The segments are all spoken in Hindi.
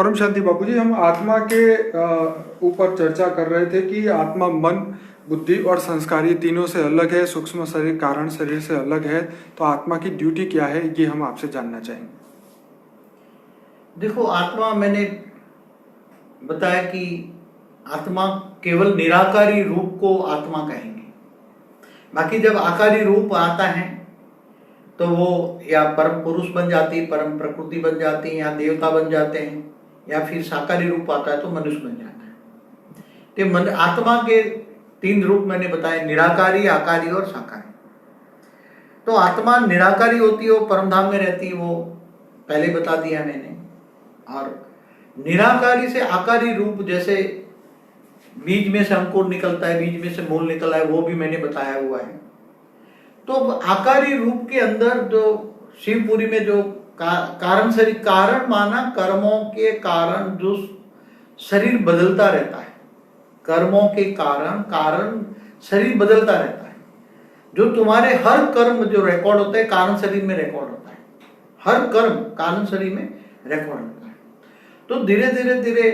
परम शांति बापू जी, हम आत्मा के ऊपर चर्चा कर रहे थे कि आत्मा मन, बुद्धि और संस्कार ये तीनों से अलग है, सूक्ष्म शरीर कारण शरीर से अलग है। तो आत्मा की ड्यूटी क्या है, ये हम आपसे जानना चाहेंगे। देखो, आत्मा मैंने बताया कि आत्मा केवल निराकारी रूप को आत्मा कहेंगे। बाकी जब आकारी रूप आता है तो वो या परम पुरुष बन जाती है, परम प्रकृति बन जाती है, या देवता बन जाते हैं, या फिर साकारी रूप आता है तो मनुष्य बन जाता है। तो आत्मा के तीन रूप मैंने बताए, निराकारी, आकारी और साकारी। तो आत्मा निराकारी होती है, वो परम धाम में रहती है, वो पहले बता दिया मैंने। और निराकारी से आकारी रूप, जैसे बीज में से अंकुर निकलता है, बीज में से मूल निकला है, वो भी मैंने बताया हुआ है। तो आकारी रूप के अंदर जो शिवपुरी में जो कारण शरीर, कारण माना कर्मों के कारण जो शरीर बदलता रहता है, कर्मों के कारण कारण शरीर बदलता रहता है। जो तुम्हारे हर कर्म जो रिकॉर्ड होता है कारण शरीर में रिकॉर्ड होता है, हर कर्म कारण शरीर में रिकॉर्ड होता है। तो धीरे धीरे धीरे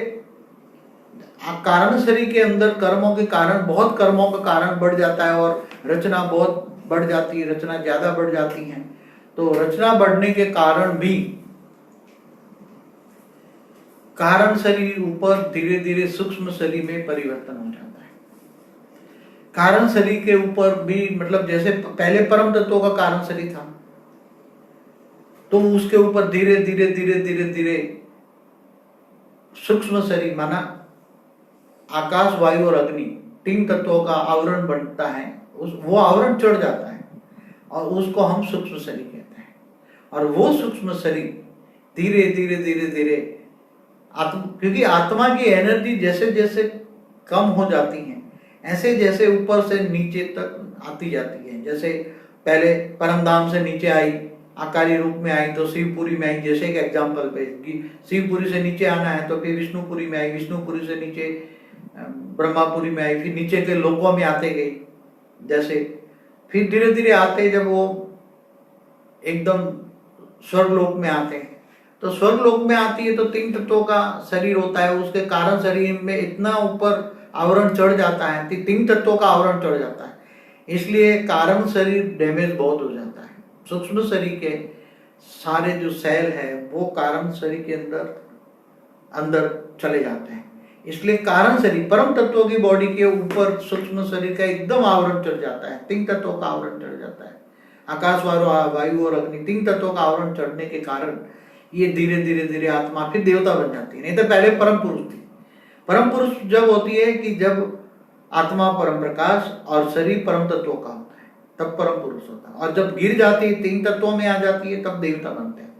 कारण शरीर के अंदर कर्मों के कारण, बहुत कर्मों का कारण बढ़ जाता है और रचना बहुत बढ़ जाती है, रचना ज्यादा बढ़ जाती है। तो रचना बढ़ने के कारण भी कारण शरीर ऊपर धीरे धीरे सूक्ष्म शरीर में परिवर्तन हो जाता है। कारण शरीर के ऊपर भी, मतलब जैसे पहले परम तत्वों का कारण शरीर था, तो उसके ऊपर धीरे धीरे धीरे धीरे धीरे सूक्ष्म शरीर माना आकाश, वायु और अग्नि, तीन तत्वों का आवरण बनता है। वो आवरण चढ़ जाता है और उसको हम सूक्ष्म शरीर कहते हैं। और वो सूक्ष्म शरीर धीरे धीरे धीरे धीरे क्योंकि आत्मा की एनर्जी जैसे जैसे कम हो जाती है, ऐसे जैसे ऊपर से नीचे तक आती जाती है। जैसे पहले परमधाम से नीचे आई, आकारी रूप में आई, तो शिवपुरी में आई। जैसे एक एग्जाम्पल पे कि शिवपुरी से नीचे आना है तो फिर विष्णुपुरी में आई, विष्णुपुरी से नीचे ब्रह्मापुरी में आई, फिर नीचे के लोकों में आते गए। जैसे फिर धीरे धीरे आते, जब वो एकदम स्वर्गलोक में आते हैं, तो स्वर्गलोक में आती है तो तीन तत्वों का शरीर होता है, उसके कारण शरीर में इतना ऊपर आवरण चढ़ जाता है, तीन तत्वों का आवरण चढ़ जाता है। इसलिए कारण शरीर डैमेज बहुत हो जाता है। सूक्ष्म शरीर के सारे जो सेल है वो कारण शरीर के अंदर चले जाते हैं। इसलिए कारण शरीर, परम तत्वों की बॉडी के ऊपर सूक्ष्म शरीर का एकदम आवरण चढ़ जाता है, तीन तत्वों का आवरण चढ़ जाता है। आकाश, वायु और अग्नि, तीन तत्वों का आवरण चढ़ने के कारण ये धीरे धीरे धीरे आत्मा फिर देवता बन जाती है। नहीं तो पहले परम पुरुष थी। परम पुरुष जब होती है कि जब आत्मा परम प्रकाश और शरीर परम तत्वों का होता है, तब परम पुरुष होता है। और जब गिर जाती है, तीन तत्वों में आ जाती है, तब देवता बनते हैं।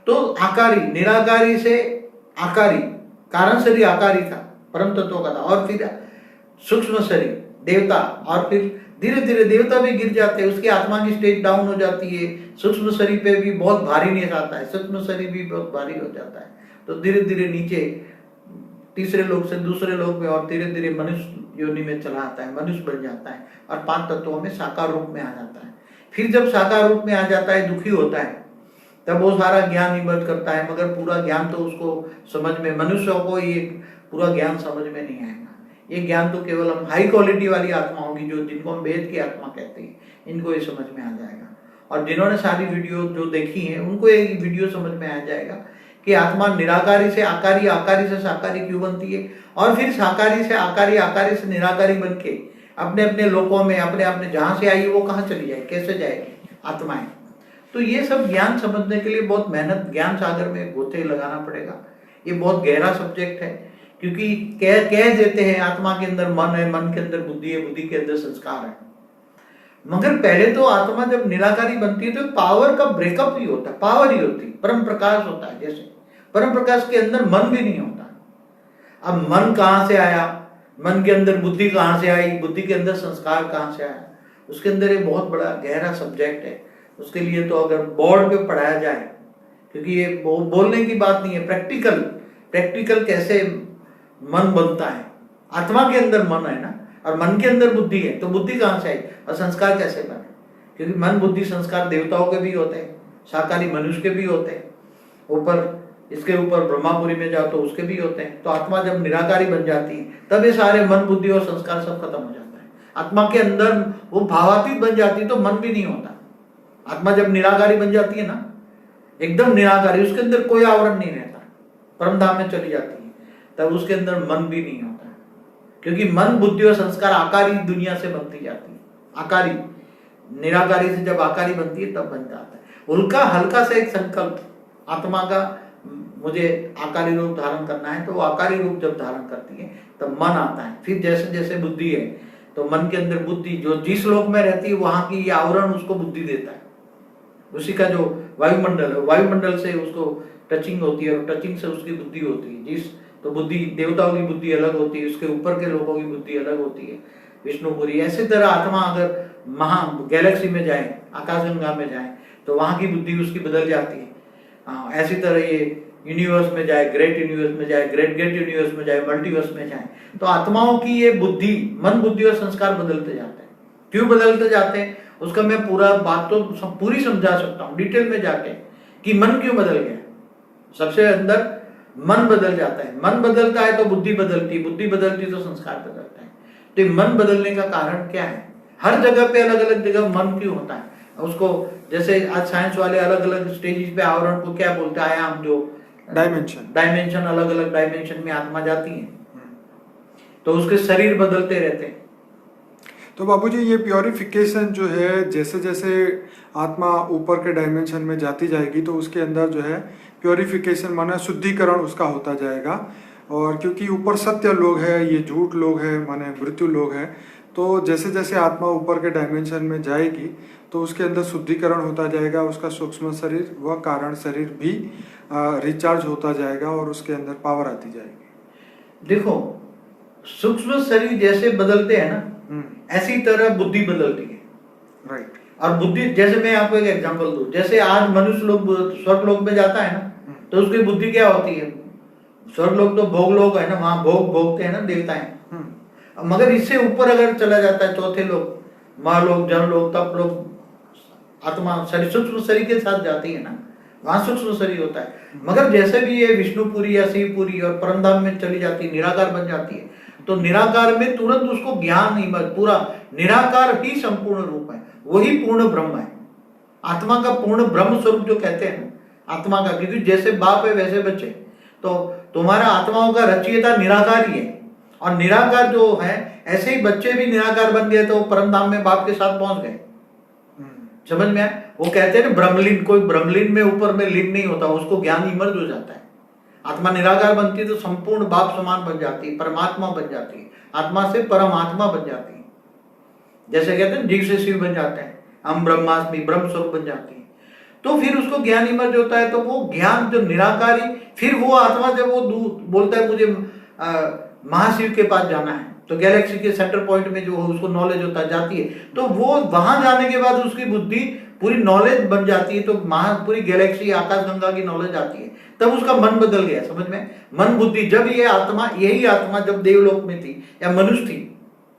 तो आकारी, निराकारी से आकारी, कारण शरीर आकारी था, परम तत्वों का था, और फिर सूक्ष्म शरीर देवता, और फिर धीरे धीरे देवता भी गिर जाते हैं, उसकी आत्मा की स्टेज डाउन हो जाती है। सूक्ष्म शरीर पे भी बहुत भारी नहीं आता है, सूक्ष्म शरीर भी बहुत भारी हो जाता है। तो धीरे धीरे नीचे तीसरे लोक से दूसरे लोक में, और धीरे धीरे मनुष्य योनि में चला आता है, मनुष्य बन जाता है, और पांच तत्वों में साकार रूप में आ जाता है। फिर जब साकार रूप में आ जाता है, दुखी होता है, तब वो सारा ज्ञान इमर्ज करता है, मगर पूरा ज्ञान तो उसको समझ में, मनुष्यों को ये पूरा ज्ञान समझ में नहीं आएगा। ये ज्ञान तो केवल हम हाई क्वालिटी वाली आत्मा होगी, जो जिनको हम वेद की आत्मा कहते हैं, इनको ये समझ में आ जाएगा। और जिन्होंने सारी वीडियो जो देखी है, उनको ये वीडियो समझ में आ जाएगा कि आत्मा निराकारी से आकारी, आकारी से साकारी क्यों बनती है, और फिर साकारी से आकारी, आकारी से निराकारी बन के अपने अपने लोकों में, अपने अपने जहाँ से आई वो कहाँ चली जाए, कैसे जाएगी आत्माएं। तो ये सब ज्ञान समझने के लिए बहुत मेहनत, ज्ञान सागर में गोते लगाना पड़ेगा। ये बहुत गहरा सब्जेक्ट है, क्योंकि कह देते हैं आत्मा के अंदर मन है, मन के अंदर बुद्धि है, बुद्धि के अंदर संस्कार है। मगर पहले तो आत्मा जब निराकारी बनती है तो पावर का ब्रेकअप ही होता है, पावर ही होती है, परम प्रकाश होता है। जैसे परम प्रकाश के अंदर मन भी नहीं होता। अब मन कहाँ से आया, मन के अंदर बुद्धि कहाँ से आई, बुद्धि के अंदर संस्कार कहाँ से आया, उसके अंदर एक बहुत बड़ा गहरा सब्जेक्ट है। उसके लिए तो अगर बोर्ड पे पढ़ाया जाए, क्योंकि ये बोलने की बात नहीं है, प्रैक्टिकल कैसे मन बनता है। आत्मा के अंदर मन है ना, और मन के अंदर बुद्धि है, तो बुद्धि कहाँ से आई और संस्कार कैसे बने? क्योंकि मन, बुद्धि, संस्कार देवताओं के भी होते हैं, साकारी मनुष्य के भी होते हैं, ऊपर इसके ऊपर ब्रह्मापुरी में जाओ तो उसके भी होते हैं। तो आत्मा जब निराकारी बन जाती है तब ये सारे मन बुद्धि और संस्कार सब खत्म हो जाता है। आत्मा के अंदर वो भावातीत बन जाती है तो मन भी नहीं होता। आत्मा जब निराकारी बन जाती है ना, एकदम निराकारी, उसके अंदर कोई आवरण नहीं रहता, परम धाम में चली जाती है, तब उसके अंदर मन भी नहीं होता, क्योंकि मन बुद्धि और संस्कार आकारी दुनिया से बनती जाती है। आकारी निराकारी से जब आकारी बनती है तब बन जाता है। उनका हल्का सा एक संकल्प आत्मा का, मुझे आकारी रूप धारण करना है, तो वो आकारी रूप जब धारण करती है तब मन आता है। फिर जैसे जैसे बुद्धि है तो मन के अंदर बुद्धि जो जिस लोक में रहती है वहां की ये आवरण उसको बुद्धि देता है। उसी का जो वायुमंडल है, वायुमंडल से उसको टचिंग होती है और टचिंग से उसकी बुद्धि होती है। जिस तो बुद्धि देवताओं की बुद्धि अलग होती है, उसके ऊपर के लोगों की बुद्धि अलग होती है, विष्णुपुरी। ऐसी तरह आत्मा अगर महा गैलेक्सी में जाए, आकाशगंगा में जाए, तो वहां की बुद्धि उसकी बदल जाती है। ऐसी तरह ये यूनिवर्स में जाए, ग्रेट यूनिवर्स में जाए, ग्रेट ग्रेट यूनिवर्स में जाए, मल्टीवर्स में जाए, तो आत्माओं की ये बुद्धि, मन बुद्धि और संस्कार बदलते जाते हैं। क्यों बदलते जाते हैं उसका मैं पूरा बात तो पूरी समझा सकता हूँ डिटेल में जाके, कि मन क्यों बदल गया। सबसे अंदर मन बदल जाता है, मन बदलता है तो बुद्धि बदलती है, बुद्धि बदलती तो संस्कार बदलता है। तो मन बदलने का कारण क्या है? हर जगह पे अलग अलग जगह मन क्यों होता है उसको, जैसे आज साइंस वाले अलग अलग स्टेजेस पे आवरण को क्या बोलते हैं, आयाम, जो डायमेंशन, अलग अलग डायमेंशन में आत्मा जाती है, तो उसके शरीर बदलते रहते हैं। तो बाबूजी ये प्योरिफिकेशन जो है, जैसे जैसे आत्मा ऊपर के डायमेंशन में जाती जाएगी तो उसके अंदर जो है प्योरिफिकेशन माना शुद्धिकरण उसका होता जाएगा। और क्योंकि ऊपर सत्य लोग है, ये झूठ लोग है माने मृत्यु लोग है, तो जैसे जैसे आत्मा ऊपर के डायमेंशन में जाएगी तो उसके अंदर शुद्धिकरण होता जाएगा, उसका सूक्ष्म शरीर व कारण शरीर भी रिचार्ज होता जाएगा और उसके अंदर पावर आती जाएगी। देखो, सूक्ष्म शरीर जैसे बदलते हैं ना, ऐसी तरह बुद्धि बदलती है। राइट। और बुद्धि, जैसे मैं आपको एक एग्जांपल दूं, जैसे आज मनुष्य लोग स्वर्ग लोक में जाता है ना, तो उसकी बुद्धि क्या होती है? स्वर्ग लोक तो भोग लोक है ना, वहां भोग भोगते हैं ना देवताएं। मगर इससे ऊपर अगर चला जाता है चौथे लोक, महालोक, जनलोक, तप लोक, आत्मा शरीर सूक्ष्म शरीर के साथ जाती है ना, वहां सूक्ष्म शरीर होता है। मगर जैसे भी ये विष्णुपुरी या शिवपुरी और परमधाम में चली जाती है, निराकार बन जाती है, तो निराकार में तुरंत उसको ज्ञान नहीं, पूरा निराकार ही संपूर्ण रूप है, वही पूर्ण ब्रह्म है। आत्मा का पूर्ण ब्रह्म स्वरूप जो कहते हैं ना आत्मा का, क्योंकि जैसे बाप है वैसे बच्चे, तो तुम्हारा आत्माओं का रचयिता निराकार ही है। और निराकार जो है, ऐसे ही बच्चे भी निराकार बन गए तो परमधाम में बाप के साथ पहुंच गए। समझ में आया? वो कहते हैं ना ब्रह्मलीन, कोई ब्रह्मलीन में ऊपर में लीन नहीं होता, उसको ज्ञान इमर्ज हो जाता है। आत्मा निराकार बनती है तो संपूर्ण बाप समान बन जाती है, परमात्मा बन जाती है, आत्मा से परमात्मा बन जाती है। जैसे कहते हैं जीव से शिव बन जाते हैं, हम ब्रह्मास्मि, ब्रह्म स्वरूप बन जाती है। तो फिर उसको ज्ञान इमर्ज होता है, तो वो ज्ञान जो निराकारी, फिर वो आत्मा जब वो बोलता है मुझे महाशिव के पास जाना है, तो गैलेक्सी के सेंटर पॉइंट में जो उसको नॉलेज होता जाती है, तो वो वहां जाने के बाद उसकी बुद्धि पूरी नॉलेज बन जाती है, तो पूरी गैलेक्सी आकाशगंगा की नॉलेज आती है, तब उसका मन बदल गया। समझ में? मन बुद्धि, जब ये आत्मा, यही आत्मा जब देवलोक में थी या मनुष्य थी,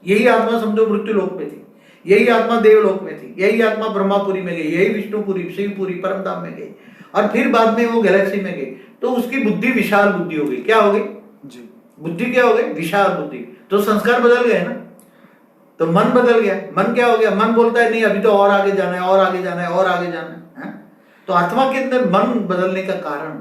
यही आत्मा समझो मृत्यु लोक में थी, यही आत्मा देवलोक में थी, यही आत्मा ब्रह्मापुरी में गई, यही विष्णुपुरी, शिवपुरी, परमधाम में गई, और फिर बाद में वो गैलेक्सी में गई, तो उसकी बुद्धि विशाल बुद्धि हो गई। क्या हो गई जी? बुद्धि क्या हो गई? विशाल बुद्धि। तो संस्कार बदल गए ना, तो मन बदल गया। मन क्या हो गया? मन बोलता है नहीं अभी तो और आगे जाना है, और आगे जाना है, और आगे जाना है। तो आत्मा के अंदर मन बदलने का कारण,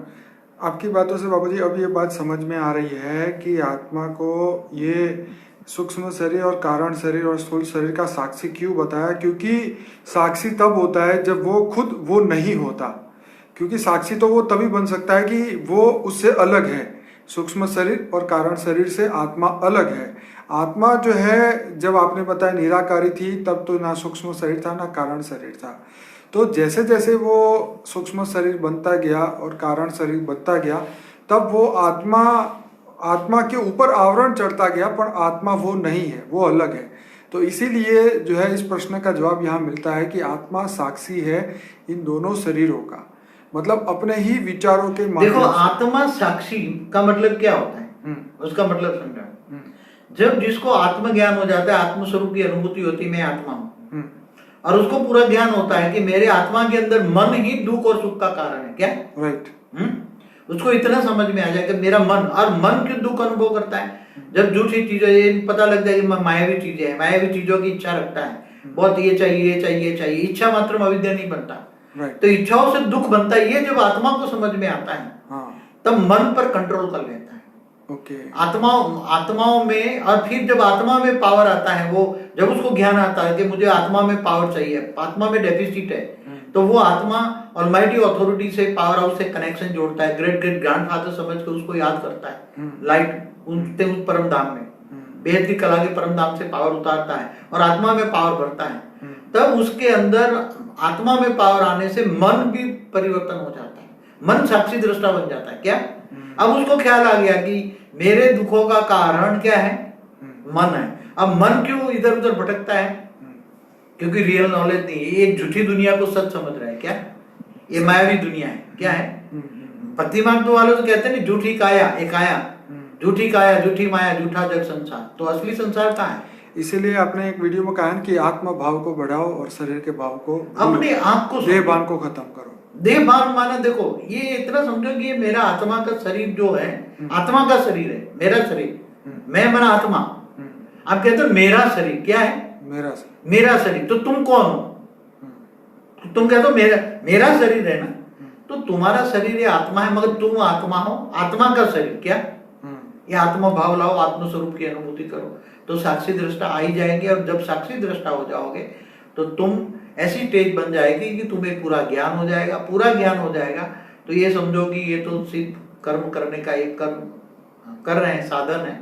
आपकी बातों से बाबूजी अब ये बात समझ में आ रही है कि आत्मा को ये सूक्ष्म शरीर और कारण शरीर और स्थूल शरीर का साक्षी क्यों बताया, क्योंकि साक्षी तब होता है जब वो खुद वो नहीं होता। क्योंकि साक्षी तो वो तभी बन सकता है कि वो उससे अलग है, सूक्ष्म शरीर और कारण शरीर से आत्मा अलग है। आत्मा जो है, जब आपने बताया निराकारी थी, तब तो ना सूक्ष्म शरीर था ना कारण शरीर था। तो जैसे जैसे वो सूक्ष्म शरीर बनता गया और कारण शरीर बनता गया, तब वो आत्मा के ऊपर आवरण चढ़ता गया, पर आत्मा वो नहीं है, वो अलग है। तो इसीलिए जो है इस प्रश्न का जवाब यहाँ मिलता है कि आत्मा साक्षी है इन दोनों शरीरों का, मतलब अपने ही विचारों के माध्यम से। देखो, आत्मा साक्षी का मतलब क्या होता है, उसका मतलब समझा। जब जिसको आत्मज्ञान हो जाता है, आत्मस्वरूप की अनुभूति होती है, मैं आत्मा हूं, और उसको पूरा ज्ञान होता है कि मेरे आत्मा के अंदर मन ही दुख और सुख का कारण है। क्या? राइट। उसको इतना समझ में आ जाए कि मेरा मन, और मन क्यों दुख अनुभव करता है? जब झूठी चीजें, ये पता लग जाए कि मायावी चीजें हैं, मायावी चीजों की इच्छा रखता है, बहुत ये चाहिए ये चाहिए ये चाहिए, इच्छा मात्र में अविद्या नहीं बनता। राइट। तो इच्छाओं से दुख बनता है, ये जब आत्मा को समझ में आता है तब मन पर कंट्रोल कर लेता है। ओके। आत्माओं में, और फिर जब आत्मा में पावर आता है, वो जब उसको ज्ञान आता है कि मुझे आत्मा में पावर चाहिए, आत्मा में डेफिसिट है, तो वो आत्मा ऑलमाइटी अथॉरिटी से, पावर हाउस से कनेक्शन जोड़ता है, ग्रेट ग्रेट ग्रैंडफादर समझ के उसको याद करता है, लाइट उनते उस परम धाम में, बेहद की कला के परम धाम से पावर उतारता है और आत्मा में पावर भरता है। तब उसके अंदर आत्मा में पावर आने से मन भी परिवर्तन हो जाता है, मन साक्षी दृष्टा बन जाता है। क्या? अब उसको ख्याल आ गया कि मेरे दुखों का कारण क्या है? मन है। अब मन क्यों इधर उधर भटकता है? क्योंकि रियल नॉलेज नहीं है, ये झूठी दुनिया को सच समझ रहा है। क्या? ये मायावी दुनिया है। क्या है? प्रतिमांग वालों से कहते हैं ना, झूठी काया, एक काया, झूठी काया, झूठी माया, झूठा जग संसार। तो असली संसार कहाँ है? इसीलिए आपने एक वीडियो में कहा कि आत्मा भाव को बढ़ाओ और शरीर के भाव को, अपने आप को, देह भान को खत्म करो। देह भान माना, देखो ये इतना समझो कि ये मेरा आत्मा का शरीर जो है, आत्मा का शरीर है, मेरा शरीर, मैं माना आत्मा। आप कहते हो मेरा शरीर, क्या है? मेरा शरीर। तो तुम कौन हो? तुम कहते हो मेरा शरीर है ना, तो तुम्हारा शरीर ये आत्मा है, मगर तुम आत्मा हो, आत्मा का शरीर। क्या? ये आत्मा भाव लाओ, आत्म स्वरूप की अनुभूति करो, तो साक्षी दृष्टा आ ही जाएंगे। और जब साक्षी दृष्टा हो जाओगे तो तुम ऐसी स्टेज बन जाएगी कि तुम्हें पूरा ज्ञान हो जाएगा। पूरा ज्ञान हो जाएगा तो ये समझो कि ये तो सिर्फ कर्म करने का एक कर्म कर रहे हैं, साधन है।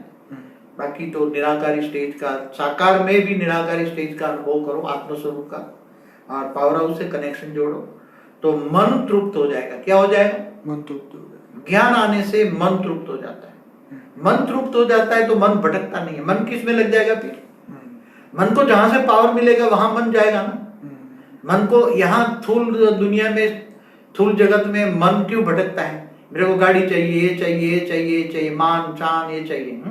बाकी तो निराकारी स्टेज का, साकार में भी निराकारी स्टेज का अनुभव करो, आत्मस्वरूप का, और पावर हाउस से कनेक्शन जोड़ो, तो मन तृप्त हो जाएगा। क्या हो जाएगा? मन तृप्त हो जाएगा। ज्ञान आने से मन तृप्त हो जाता है। मन तृप्त हो जाता है तो मन भटकता नहीं है। मन किस में लग जाएगा फिर? मन को जहां से पावर मिलेगा वहां मन जाएगा ना। मन को यहाँ थूल दुनिया में, थूल जगत में मन क्यों भटकता है? मेरे को गाड़ी चाहिए, ये चाहिए, ये चाहिए, ये चाहिए, मान चान ये चाहिए।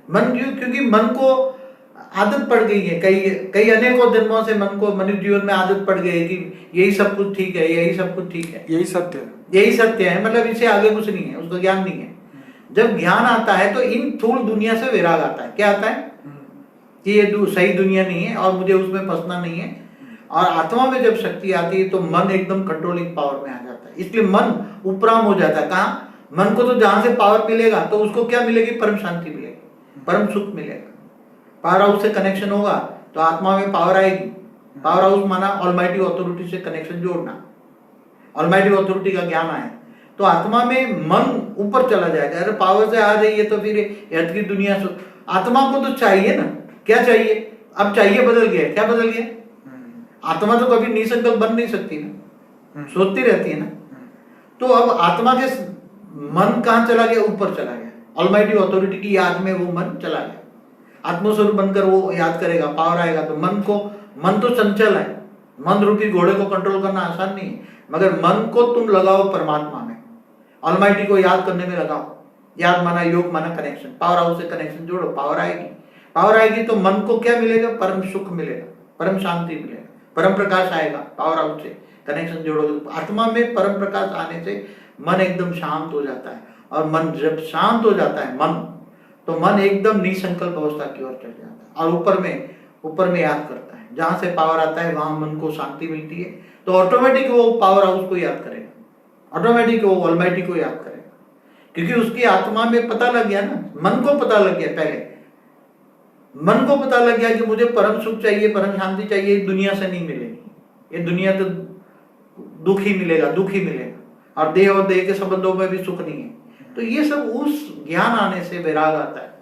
मन क्यों? क्योंकि मन को आदत पड़ गई है, कई अनेकों जन्मों से मन को, मनुष्य जीवन में आदत पड़ गई है कि यही सब कुछ ठीक है, यही सब कुछ ठीक है, यही सत्य है, यही सत्य है, मतलब इससे आगे कुछ नहीं है, उसको ज्ञान नहीं है। जब ज्ञान आता है तो इन थूल दुनिया से वैराग आता है। क्या आता है? कि ये सही दुनिया नहीं है और मुझे उसमें फंसना नहीं है। और आत्मा में जब शक्ति आती है तो मन एकदम कंट्रोलिंग पावर में आ जाता है। इसलिए मन उपराम हो जाता है। कहाँ? मन को तो जहां से पावर मिलेगा तो उसको क्या मिलेगी? परम शांति मिलेगी, परम सुख मिलेगा। पावर हाउस से कनेक्शन होगा तो आत्मा में पावर आएगी। पावर हाउस माना ऑलमाइटी अथॉरिटी से कनेक्शन जोड़ना, ऑलमाइटी अथॉरिटी का ज्ञान आए तो आत्मा में मन ऊपर चला जाएगा। अरे पावर से आ रही है तो फिर अर्थ की दुनिया से, आत्मा को तो चाहिए ना। क्या चाहिए? अब चाहिए बदल गया। क्या बदल गया? आत्मा तो कभी निसंकल्प बन नहीं सकती ना, सोचती रहती है ना। तो अब आत्मा के मन कहाँ चला गया? ऊपर चला गया। ऑलमाइटी अथॉरिटी की याद में वो मन चला गया। आत्मस्वरूप बनकर वो याद करेगा, पावर आएगा तो मन तो चंचल है। मन रूपी घोड़े को कंट्रोल करना आसान नहीं है, मगर मन को तुम लगाओ परमात्मा में, ऑलमाइटी को याद करने में लगाओ। याद माना योग माना कनेक्शन, पावर हाउस से कनेक्शन जोड़ो, पावर आएगी। पावर आएगी तो मन को क्या मिलेगा? परम सुख मिलेगा, परम शांति मिलेगा, परम प्रकाश आएगा। पावर हाउस से कनेक्शन जोड़ो, आत्मा में परम प्रकाश आने से मन एकदम शांत हो जाता है। और मन जब शांत हो जाता है मन, तो मन एकदम निसंकल्प अवस्था की ओर चढ़ जाता है और ऊपर में याद करता है। जहां से पावर आता है वहां मन को शांति मिलती है, तो ऑटोमेटिक वो पावर हाउस को याद करेगा, ऑटोमेटिक वो ऑलमाइटी को याद करेगा। क्योंकि उसकी आत्मा में पता लग गया ना, मन को पता लग गया। पहले मन को पता लग गया कि मुझे परम सुख चाहिए, परम शांति चाहिए, दुनिया से नहीं मिलेगी। ये दुनिया तो दुख ही मिलेगा, दुख ही मिलेगा, और देह के संबंधों में भी सुख नहीं है। तो ये सब उस ज्ञान आने से वैराग आता है,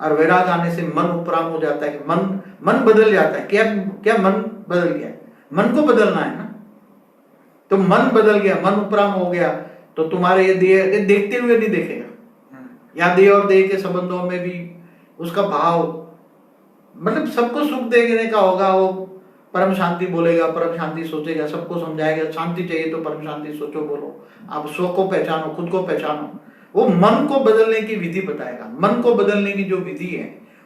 और वैराग आने से मन उपराम हो जाता है। मन बदल जाता है। क्या मन बदल गया? मन को बदलना है ना। तो मन बदल गया, मन उपराम हो गया, तो तुम्हारे ये देह देखते हुए नहीं देखेगा। या देह और देह के संबंधों में भी उसका भाव, मतलब सबको सुख देने का होगा। वो परम शांति बोलेगा, परम शांति सोचेगा, सबको समझाएगा। शांति चाहिए तो परम शांति सोचो, बोलो। आप स्व को पहचानो, खुद को पहचानो। वो मन को बदलने की विधि बताएगा। मन को बदलने की जो विधि है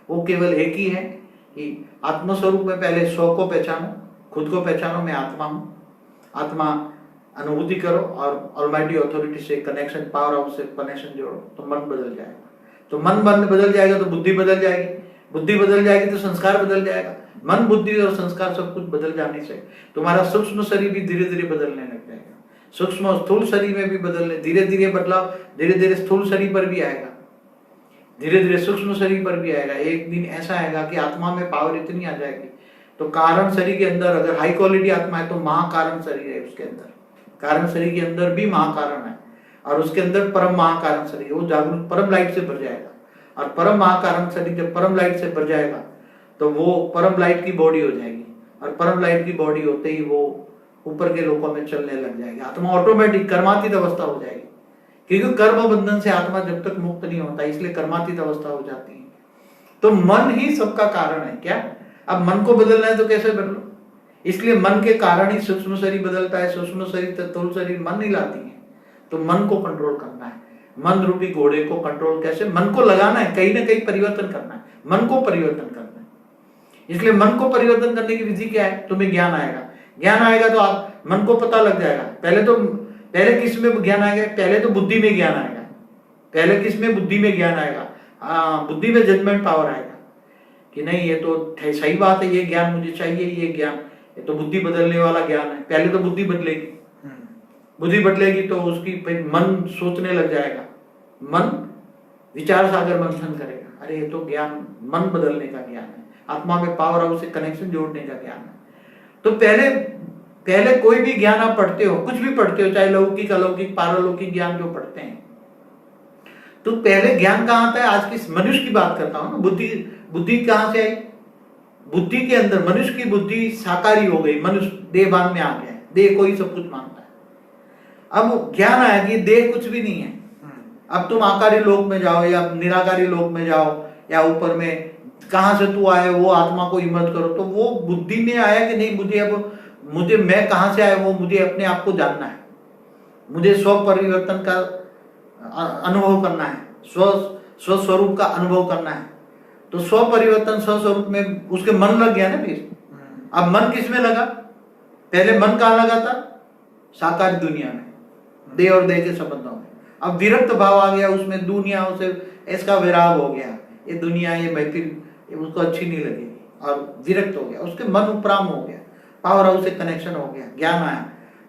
वो केवल एक ही है कि आत्मस्वरूप में पहले स्व को पहचानो, खुद को पहचानो, मैं आत्मा हूँ। आत्मा अनुभूति करो और ऑलमाइटी अथॉरिटी से कनेक्शन, पावर हाउस से कनेक्शन जोड़ो, तो मन बदल जाएगा। तो मन बदल जाएगा तो बुद्धि बदल जाएगी, बुद्धि बदल जाएगी तो संस्कार बदल जाएगा। मन, बुद्धि और संस्कार सब कुछ बदल जाने से तुम्हारा सूक्ष्म शरीर भी धीरे धीरे बदलने लग जाएगा। सूक्ष्म और स्थूल शरीर में भी बदलने, धीरे धीरे बदलाव धीरे धीरे स्थूल शरीर पर भी आएगा, धीरे धीरे सूक्ष्म शरीर पर भी आएगा। एक दिन ऐसा आएगा कि आत्मा में पावर इतनी आ जाएगी, तो कारण शरीर के अंदर अगर हाई क्वालिटी आत्मा है तो महाकारण शरीर है, उसके अंदर कारण शरीर के अंदर भी महाकारण है, और उसके अंदर परम महाकारण शरीर, वो जागरूक परम लाइट से भर जाएगा। और परम महाकारण शरीर जब परम लाइट से भर जाएगा तो वो परम लाइट की बॉडी हो जाएगी, और परम लाइट की बॉडी होते ही वो ऊपर के लोकों में चलने लग जाएगी। आत्मा ऑटोमेटिक कर्मातीत अवस्था हो जाएगी, क्योंकि कर्म बंधन से आत्मा जब तक मुक्त नहीं होता, इसलिए कर्मातीत अवस्था हो जाती है। तो मन ही सबका कारण है क्या? अब मन को बदलना है तो कैसे बदलो? इसलिए मन के कारण ही सूक्ष्म शरीर बदलता है, सूक्ष्म शरीर स्थूल शरीर मन ही लाती है। तो मन को कंट्रोल करना है, मन रूपी घोड़े को कंट्रोल कैसे? मन को लगाना है, कहीं ना कहीं परिवर्तन करना है, मन को परिवर्तन करना है। इसलिए मन को परिवर्तन करने की विधि क्या है? तुम्हें ज्ञान आएगा, ज्ञान आएगा तो आप मन को पता लग जाएगा। पहले किस में ज्ञान आएगा? पहले तो बुद्धि में ज्ञान आएगा। पहले किस में? बुद्धि में ज्ञान आएगा। बुद्धि में जजमेंट पावर आएगा कि नहीं, ये तो सही बात है, ये ज्ञान मुझे चाहिए, ये ज्ञान, ये तो बुद्धि बदलने वाला ज्ञान है। पहले तो बुद्धि बदलेगी, बुद्धि बदलेगी तो उसकी मन सोचने लग जाएगा, मन विचार सागर मंथन करेगा, अरे ये तो ज्ञान मन बदलने का ज्ञान है, आत्मा में पावर हाउस से कनेक्शन जोड़ने का ज्ञान है। तो पहले कोई भी ज्ञान आप पढ़ते हो, कुछ भी पढ़ते हो, चाहे लौकिक अलौकिक पारलौकिक ज्ञान जो पढ़ते हैं, तो पहले ज्ञान कहाँ आता है? आज की मनुष्य की बात करता हूं ना, बुद्धि कहां से आई? बुद्धि के अंदर मनुष्य की बुद्धि साकारी हो गई, मनुष्य देहभान में आ गया है, देह को ही सब कुछ मानता है। अब ज्ञान आया कि देह कुछ भी नहीं है। अब तुम आकारी लोक में जाओ या निराकारी लोक में जाओ या ऊपर में कहां से तू आए, वो आत्मा को इमर्ज करो, तो वो बुद्धि में आया कि नहीं, मुझे मैं कहां से आया, वो मुझे अपने आप को जानना है, मुझे स्व परिवर्तन का अनुभव करना है, स्वस्वरूप का अनुभव करना है। तो स्व परिवर्तन स्वस्वरूप में उसके मन लग गया ना फिर। अब मन किस में लगा? पहले मन कहाँ लगा था? साकार दुनिया में, देह और देह के संबंधों में। अब विरक्त भाव आ गया उसमें, दुनिया उसे इसका विराग हो गया, ये दुनिया, ये महफिल उसको अच्छी नहीं लगेगी, और विरक्त हो गया, उसके मन उपराम हो गया, पावर हाउस से कनेक्शन हो गया, ज्ञान आया,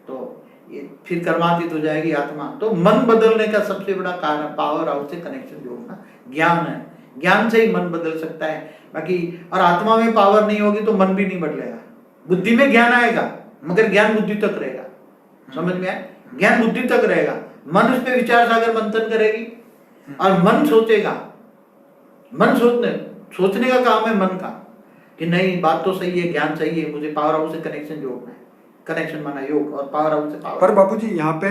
तो ये फिर कर्मातीत हो जाएगी आत्मा। तो मन बदलने का सबसे बड़ा कारण पावर हाउस से कनेक्शन जोड़ना ज्ञान है। ज्ञान से ही मन बदल सकता है, बाकी और आत्मा में पावर नहीं होगी तो मन भी नहीं बदलेगा। बुद्धि में ज्ञान आएगा मगर ज्ञान बुद्धि तक रहेगा, समझ में आया? ज्ञान बुद्धि तक रहेगा, मन उस पर विचार सागर मंथन करेगी और मन सोचेगा। मन सोचने का काम है मन का कि नहीं, बात तो सही है, ज्ञान सही है, मुझे पावर हाउस से कनेक्शन जोड़ना है। कनेक्शन माना योग, और पावर हाउस से पावर। पर बापूजी यहाँ पे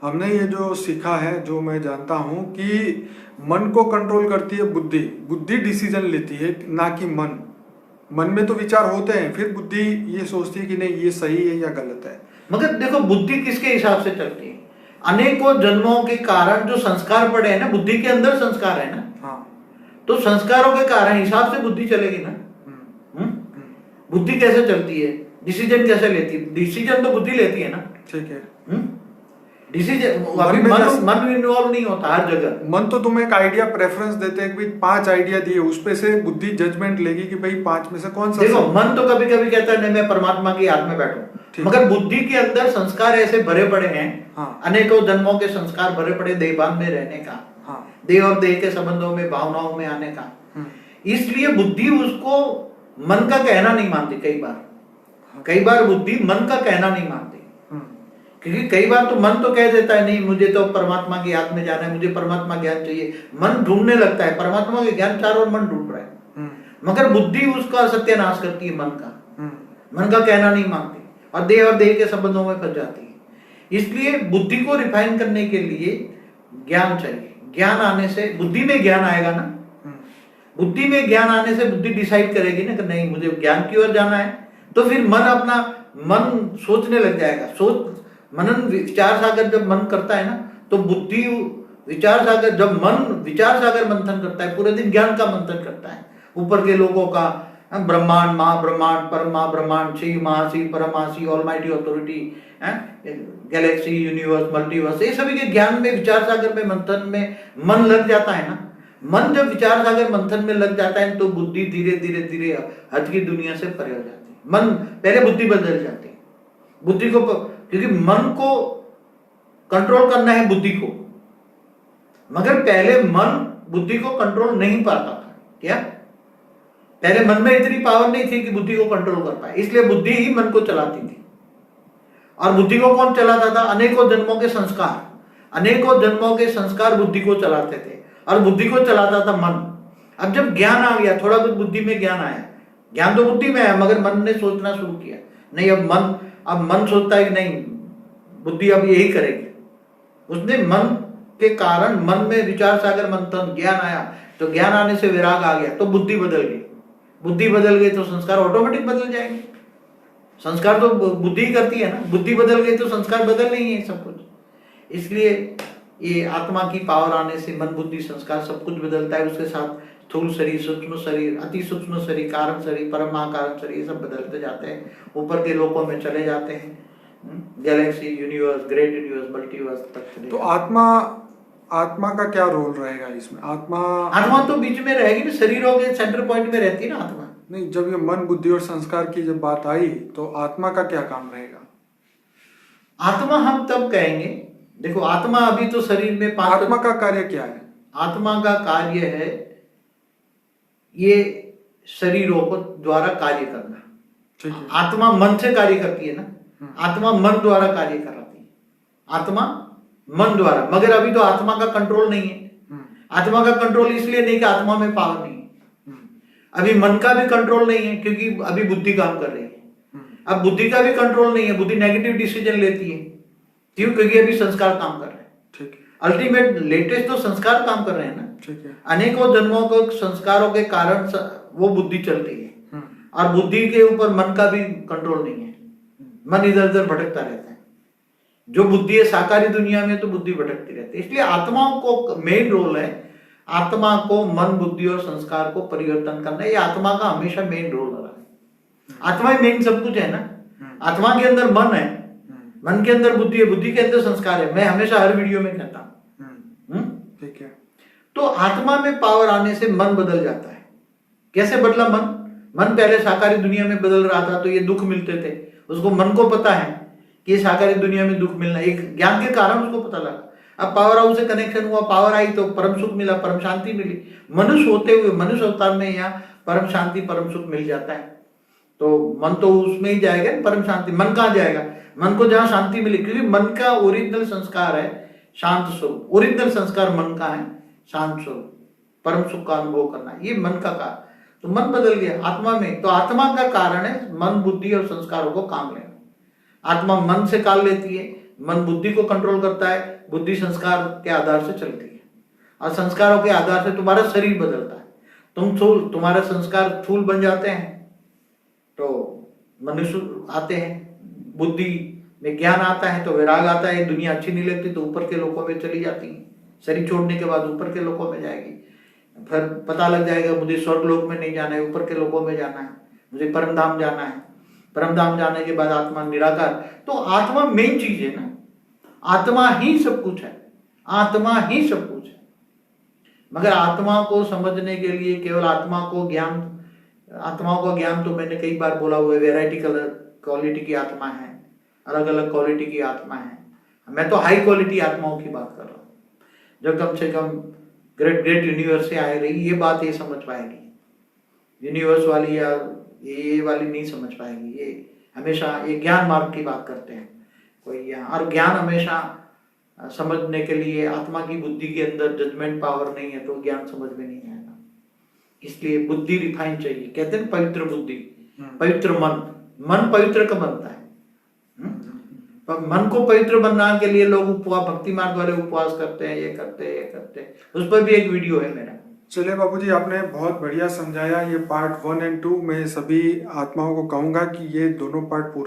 हमने ये जो सीखा है, जो मैं जानता हूँ कि मन को कंट्रोल करती है बुद्धि, बुद्धि डिसीजन लेती है, ना कि मन। मन में तो विचार होते हैं, फिर बुद्धि ये सोचती है कि नहीं ये सही है या गलत है। मगर देखो बुद्धि किसके हिसाब से चलती है? अनेकों जन्मों के कारण जो संस्कार पड़े हैं ना, बुद्धि के अंदर संस्कार है ना, हाँ, तो संस्कारों के कारण हिसाब से बुद्धि चलेगी ना। बुद्धि कैसे चलती है? डिसीजन कैसे लेती है? डिसीजन तो बुद्धि लेती है ना। ठीक है। डिसीजन अभी मन इन्वॉल्व नहीं होता हर जगह। मन तो तुम्हें एक आइडिया प्रेफरेंस देते हैं कि 5 आइडिया दिए, उस पे से बुद्धि जजमेंट लेगी कि भाई 5 में से कौन सा। देखो मन तो कभी कभी कहता है नहीं मैं परमात्मा की याद में बैठूं, मगर बुद्धि के अंदर संस्कार ऐसे भरे पड़े हैं, हाँ, अनेकों जन्मों के संस्कार भरे पड़े देहभान में रहने का, हाँ, देह और देह के संबंधों में भावनाओं में आने का। इसलिए बुद्धि उसको मन का कहना नहीं मानती। कई बार बुद्धि मन का कहना नहीं मानती, क्योंकि कई बार तो मन तो कह देता है नहीं मुझे तो परमात्मा की याद में जाना है, मुझे परमात्मा ज्ञान चाहिए। मन ढूंढने लगता है परमात्मा के ज्ञान, चारों ओर मन ढूंढ रहा है, मगर बुद्धि उसका सत्यानाश करती है, मन का कहना नहीं मानती, और देह के संबंधों में फंस जाती है। इसलिए बुद्धि को रिफाइन करने के लिए ज्ञान चाहिए। ज्ञान आने से बुद्धि में ज्ञान आएगा ना, बुद्धि में ज्ञान आने से बुद्धि डिसाइड करेगी ना कि नहीं मुझे ज्ञान की ओर जाना है, तो फिर मन सोचने लग जाएगा। मनन विचार सागर जब मन करता है ना, तो बुद्धि विचार सागर, जब मन विचार सागर मंथन करता है, पूरे दिन ज्ञान का मंथन करता है, ऊपर के लोगों का, ब्रह्मांड, महाब्रह्मांड, परम महाब्रह्मांड, Shiv, Mahashiv, Paramashiv, almighty authority, galaxy, universe, multiverse, ये सभी के ज्ञान में, विचार सागर में, मंथन में मन लग जाता है ना। मन जब विचार सागर मंथन में लग जाता है तो बुद्धि धीरे धीरे धीरे हद की दुनिया से परे हो जाती है। मन पहले बुद्धि बदल जाती है। बुद्धि को, क्योंकि मन को कंट्रोल करना है बुद्धि को, मगर पहले मन बुद्धि को कंट्रोल नहीं पाता था। क्या? पहले मन में इतनी पावर नहीं थी कि बुद्धि को कंट्रोल कर पाए, इसलिए बुद्धि ही मन को चलाती थी। और बुद्धि को कौन चलाता था? अनेकों जन्मों के संस्कार, अनेकों जन्मों के संस्कार बुद्धि को चलाते थे, और बुद्धि को चलाता था मन। अब जब ज्ञान आ गया, थोड़ा कुछ बुद्धि में ज्ञान आया, ज्ञान तो बुद्धि में आया, मगर मन ने सोचना शुरू किया, नहीं अब मन सोचता है कि नहीं, बुद्धि अब यही करेगी। उसने मन के कारण, मन में विचार सागर मंथन, ज्ञान आया, तो ज्ञान आने से विराग आ गया, तो बुद्धि बदल गई। बुद्धि बदल गई तो संस्कार ऑटोमेटिक बदल जाएंगे। संस्कार तो बुद्धि करती है ना, बुद्धि बदल गई तो संस्कार बदल नहीं है सब कुछ। इसलिए ये आत्मा की पावर आने से मन, बुद्धि, संस्कार सब कुछ बदलता है। उसके साथ स्थूल शरीर, सूक्ष्म शरीर, अति सूक्ष्म शरीर, कारण शरीर, परम महाकारण शरीर, ये सब बदलते जाते हैं, ऊपर के लोकों में चले जाते हैं, Galaxy, universe, great universe, multiverse तक चले। तो आत्मा का क्या रोल रहेगा इसमें? आत्मा तो बीच में रहेगी ना, शरीरों के सेंटर पॉइंट में रहती है ना आत्मा। नहीं, जब ये मन, बुद्धि और संस्कार की जब बात आई तो आत्मा का क्या काम रहेगा? आत्मा हम तब कहेंगे, देखो आत्मा अभी तो शरीर में आत्मा का कार्य क्या है? आत्मा का कार्य है ये शरीरों को द्वारा कार्य करना। ठीक है। आत्मा मन से कार्य करती है ना, आत्मा मन द्वारा कार्य कराती है, आत्मा मन द्वारा। मगर अभी तो आत्मा का कंट्रोल नहीं है। आत्मा का कंट्रोल इसलिए नहीं कि आत्मा में पावर नहीं है। अभी मन का भी कंट्रोल नहीं है, क्योंकि अभी बुद्धि काम कर रही है। अब बुद्धि का भी कंट्रोल नहीं है, बुद्धि नेगेटिव डिसीजन लेती है। क्यों? क्योंकि अभी संस्कार काम कर रहे हैं। ठीक है। अल्टीमेट लेटेस्ट तो संस्कार काम कर रहे हैं ना। ठीक है। अनेकों जन्मों को संस्कारों के कारण वो बुद्धि चलती है, और बुद्धि के ऊपर मन का भी कंट्रोल नहीं है। मन इधर उधर भटकता रहता है। जो बुद्धि है साकारी दुनिया में, तो बुद्धि भटकती रहती है। इसलिए आत्माओं को मेन रोल है, आत्मा को मन, बुद्धि और संस्कार को परिवर्तन करना। ये आत्मा का हमेशा मेन रोल रहा है। आत्मा ही मेन सब कुछ है ना। आत्मा के अंदर मन है, मन के अंदर बुद्धि है, बुद्धि के अंदर संस्कार है। मैं हमेशा हर वीडियो में कहता हूँ। ठीक है। तो आत्मा में पावर आने से मन बदल जाता है। कैसे बदला मन? मन पहले साकारी दुनिया में बदल रहा था, तो ये दुख मिलते थे, उसको मन को पता है कि ये साकारी दुनिया में दुख मिलना, एक ज्ञान के कारण उसको पता लगा। अब पावर हाउस से कनेक्शन हुआ, पावर आई तो परम सुख मिला, परम शांति मिली। मनुष्य होते हुए, मनुष्य अवतार में यहाँ परम शांति, परम सुख मिल जाता है। तो मन तो उसमें ही जाएगा, परम शांति। मन कहाँ जाएगा? मन को जहाँ शांति मिली, क्योंकि मन का ओरिजिनल संस्कार है शांत स्वरूप। ओरिजिनल संस्कार मन का है शांत स्वरूप, परम सुख का अनुभव करना, ये मन का कार्य। तो मन बदल गया आत्मा में। तो आत्मा का कारण है मन, बुद्धि और संस्कारों को काम लेना। आत्मा मन से काल लेती है, मन बुद्धि को कंट्रोल करता है, बुद्धि संस्कार के आधार से चलती है, और संस्कारों के आधार से तुम्हारा शरीर बदलता है। तुम्हारे संस्कार स्थूल बन जाते हैं तो मनुष्य आते हैं, बुद्धि में ज्ञान आता है तो विराग आता है, दुनिया अच्छी नहीं लगती तो ऊपर के लोकों में चली जाती है। शरीर छोड़ने के बाद ऊपर के लोकों में जाएगी। फिर पता लग जाएगा मुझे स्वर्ग लोक में नहीं जाना है, ऊपर के लोकों में जाना है, मुझे परम धाम जाना है। परम धाम जाने के बाद आत्मा निराकार। तो आत्मा मेन चीज है ना, आत्मा ही सब कुछ है, आत्मा ही सब कुछ है। मगर आत्मा को समझने के लिए केवल आत्माओं का ज्ञान तो मैंने कई बार बोला हुआ है, वेराइटी कलर क्वालिटी की आत्मा है, अलग अलग क्वालिटी की आत्मा है। मैं तो हाई क्वालिटी आत्माओं की बात कर रहा हूँ, जो कम से कम ग्रेट यूनिवर्स से आए रही, ये बात ये समझ पाएगी। यूनिवर्स वाली या ये वाली नहीं समझ पाएगी। ये हमेशा ये ज्ञान मार्ग की बात करते हैं कोई यहाँ, और ज्ञान हमेशा समझने के लिए आत्मा की बुद्धि के अंदर जजमेंट पावर नहीं है तो ज्ञान समझ में नहीं आएगा। इसलिए बुद्धि रिफाइन चाहिए। कहते हैं पवित्र बुद्धि, पवित्र मन पवित्र का बनता है। मन को पवित्र बनने के लिए लोग उपवास, भक्ति मार्ग वाले उपवास करते हैं, ये करते हैं। उस पर भी एक वीडियो है मेरा। चलिए बाबूजी, आपने बहुत बढ़िया समझाया। ये पार्ट 1 और 2 मैं सभी आत्माओं को कहूंगा कि ये दोनों पार्ट पूरा